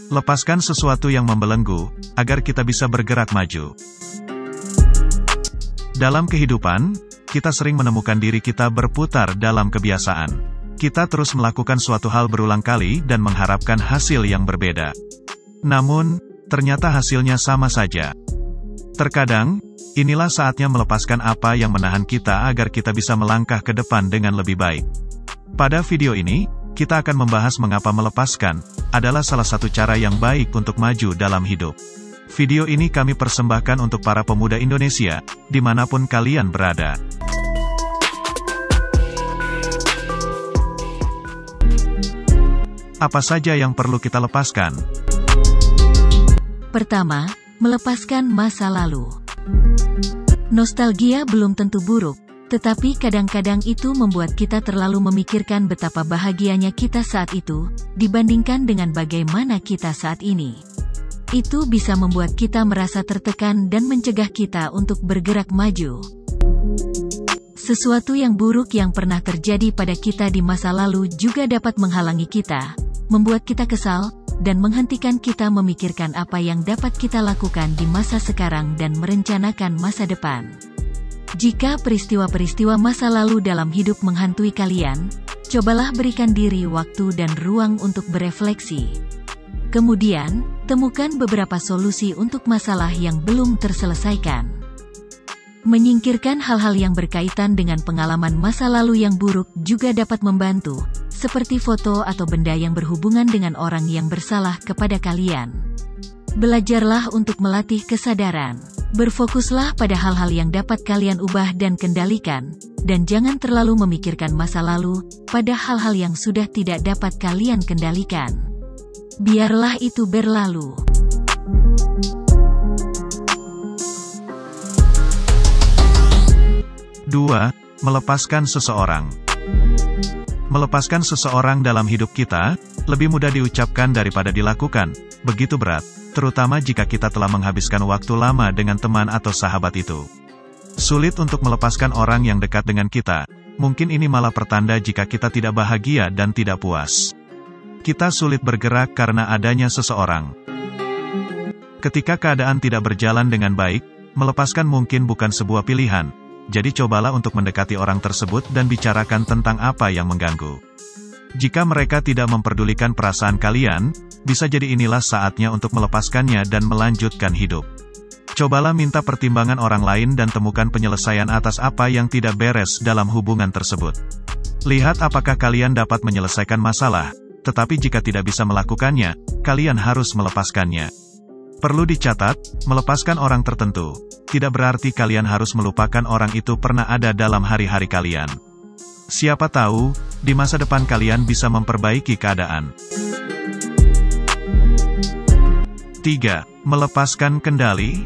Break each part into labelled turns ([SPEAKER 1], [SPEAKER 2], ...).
[SPEAKER 1] Lepaskan sesuatu yang membelenggu, agar kita bisa bergerak maju. Dalam kehidupan, kita sering menemukan diri kita berputar dalam kebiasaan. Kita terus melakukan suatu hal berulang kali dan mengharapkan hasil yang berbeda. Namun, ternyata hasilnya sama saja. Terkadang, inilah saatnya melepaskan apa yang menahan kita agar kita bisa melangkah ke depan dengan lebih baik. Pada video ini, kita akan membahas mengapa melepaskan adalah salah satu cara yang baik untuk maju dalam hidup. Video ini kami persembahkan untuk para pemuda Indonesia, dimanapun kalian berada. Apa saja yang perlu kita lepaskan?
[SPEAKER 2] Pertama, melepaskan masa lalu. Nostalgia belum tentu buruk, tetapi kadang-kadang itu membuat kita terlalu memikirkan betapa bahagianya kita saat itu, dibandingkan dengan bagaimana kita saat ini. Itu bisa membuat kita merasa tertekan dan mencegah kita untuk bergerak maju. Sesuatu yang buruk yang pernah terjadi pada kita di masa lalu juga dapat menghalangi kita, membuat kita kesal, dan menghentikan kita memikirkan apa yang dapat kita lakukan di masa sekarang dan merencanakan masa depan. Jika peristiwa-peristiwa masa lalu dalam hidup menghantui kalian, cobalah berikan diri waktu dan ruang untuk berefleksi. Kemudian, temukan beberapa solusi untuk masalah yang belum terselesaikan. Menyingkirkan hal-hal yang berkaitan dengan pengalaman masa lalu yang buruk juga dapat membantu, seperti foto atau benda yang berhubungan dengan orang yang bersalah kepada kalian. Belajarlah untuk melatih kesadaran. Berfokuslah pada hal-hal yang dapat kalian ubah dan kendalikan, dan jangan terlalu memikirkan masa lalu pada hal-hal yang sudah tidak dapat kalian kendalikan. Biarlah itu berlalu.
[SPEAKER 1] Dua, melepaskan seseorang. Melepaskan seseorang dalam hidup kita, lebih mudah diucapkan daripada dilakukan, begitu berat, terutama jika kita telah menghabiskan waktu lama dengan teman atau sahabat itu. Sulit untuk melepaskan orang yang dekat dengan kita, mungkin ini malah pertanda jika kita tidak bahagia dan tidak puas. Kita sulit bergerak karena adanya seseorang. Ketika keadaan tidak berjalan dengan baik, melepaskan mungkin bukan sebuah pilihan. Jadi cobalah untuk mendekati orang tersebut dan bicarakan tentang apa yang mengganggu. Jika mereka tidak memperdulikan perasaan kalian, bisa jadi inilah saatnya untuk melepaskannya dan melanjutkan hidup. Cobalah minta pertimbangan orang lain dan temukan penyelesaian atas apa yang tidak beres dalam hubungan tersebut. Lihat apakah kalian dapat menyelesaikan masalah, tetapi jika tidak bisa melakukannya, kalian harus melepaskannya. Perlu dicatat, melepaskan orang tertentu tidak berarti kalian harus melupakan orang itu pernah ada dalam hari-hari kalian. Siapa tahu, di masa depan kalian bisa memperbaiki keadaan. 3. Melepaskan kendali.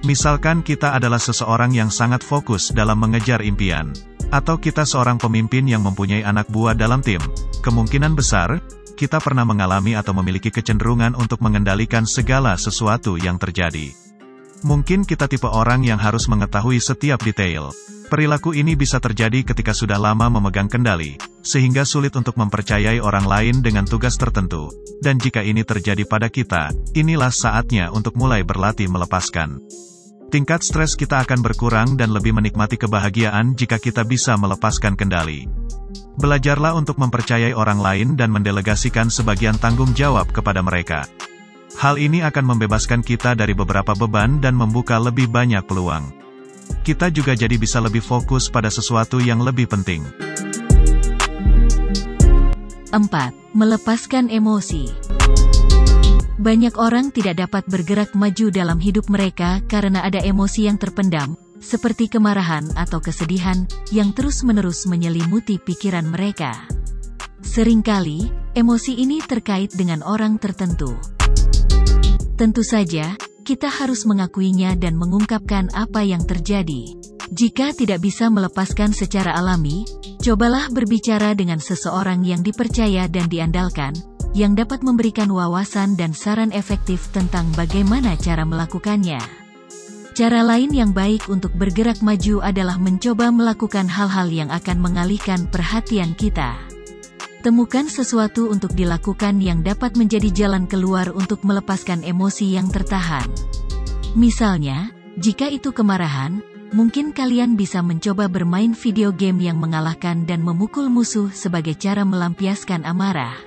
[SPEAKER 1] Misalkan kita adalah seseorang yang sangat fokus dalam mengejar impian, atau kita seorang pemimpin yang mempunyai anak buah dalam tim, kemungkinan besar, kita pernah mengalami atau memiliki kecenderungan untuk mengendalikan segala sesuatu yang terjadi. Mungkin kita tipe orang yang harus mengetahui setiap detail. Perilaku ini bisa terjadi ketika sudah lama memegang kendali, sehingga sulit untuk mempercayai orang lain dengan tugas tertentu. Dan jika ini terjadi pada kita, inilah saatnya untuk mulai berlatih melepaskan. Tingkat stres kita akan berkurang dan lebih menikmati kebahagiaan jika kita bisa melepaskan kendali. Belajarlah untuk mempercayai orang lain dan mendelegasikan sebagian tanggung jawab kepada mereka. Hal ini akan membebaskan kita dari beberapa beban dan membuka lebih banyak peluang. Kita juga jadi bisa lebih fokus pada sesuatu yang lebih penting.
[SPEAKER 2] 4. Melepaskan emosi. Banyak orang tidak dapat bergerak maju dalam hidup mereka karena ada emosi yang terpendam, seperti kemarahan atau kesedihan, yang terus-menerus menyelimuti pikiran mereka. Seringkali, emosi ini terkait dengan orang tertentu. Tentu saja, kita harus mengakuinya dan mengungkapkan apa yang terjadi. Jika tidak bisa melepaskan secara alami, cobalah berbicara dengan seseorang yang dipercaya dan diandalkan, yang dapat memberikan wawasan dan saran efektif tentang bagaimana cara melakukannya. Cara lain yang baik untuk bergerak maju adalah mencoba melakukan hal-hal yang akan mengalihkan perhatian kita. Temukan sesuatu untuk dilakukan yang dapat menjadi jalan keluar untuk melepaskan emosi yang tertahan. Misalnya, jika itu kemarahan, mungkin kalian bisa mencoba bermain video game yang mengalahkan dan memukul musuh sebagai cara melampiaskan amarah.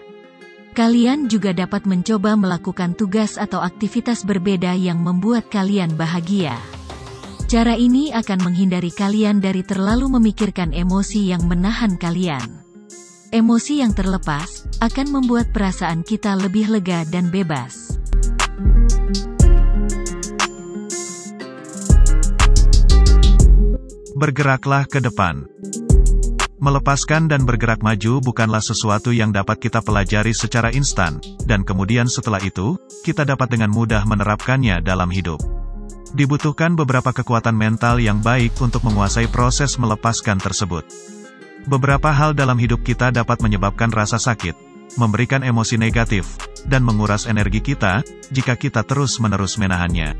[SPEAKER 2] Kalian juga dapat mencoba melakukan tugas atau aktivitas berbeda yang membuat kalian bahagia. Cara ini akan menghindari kalian dari terlalu memikirkan emosi yang menahan kalian. Emosi yang terlepas akan membuat perasaan kita lebih lega dan bebas.
[SPEAKER 1] Bergeraklah ke depan. Melepaskan dan bergerak maju bukanlah sesuatu yang dapat kita pelajari secara instan, dan kemudian setelah itu, kita dapat dengan mudah menerapkannya dalam hidup. Dibutuhkan beberapa kekuatan mental yang baik untuk menguasai proses melepaskan tersebut. Beberapa hal dalam hidup kita dapat menyebabkan rasa sakit, memberikan emosi negatif, dan menguras energi kita, jika kita terus-menerus menahannya.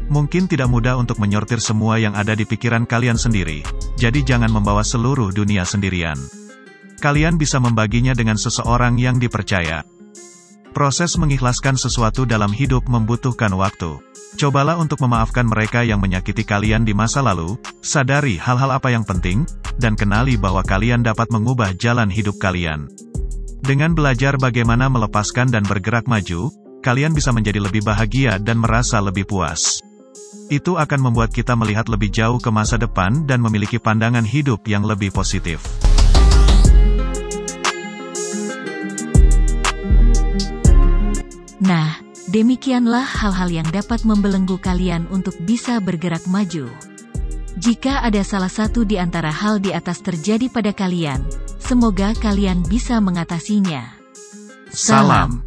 [SPEAKER 1] Mungkin tidak mudah untuk menyortir semua yang ada di pikiran kalian sendiri, jadi jangan membawa seluruh dunia sendirian. Kalian bisa membaginya dengan seseorang yang dipercaya. Proses mengikhlaskan sesuatu dalam hidup membutuhkan waktu. Cobalah untuk memaafkan mereka yang menyakiti kalian di masa lalu, sadari hal-hal apa yang penting, dan kenali bahwa kalian dapat mengubah jalan hidup kalian. Dengan belajar bagaimana melepaskan dan bergerak maju, kalian bisa menjadi lebih bahagia dan merasa lebih puas. Itu akan membuat kita melihat lebih jauh ke masa depan dan memiliki pandangan hidup yang lebih positif.
[SPEAKER 2] Nah, demikianlah hal-hal yang dapat membelenggu kalian untuk bisa bergerak maju. Jika ada salah satu di antara hal di atas terjadi pada kalian, semoga kalian bisa mengatasinya.
[SPEAKER 1] Salam.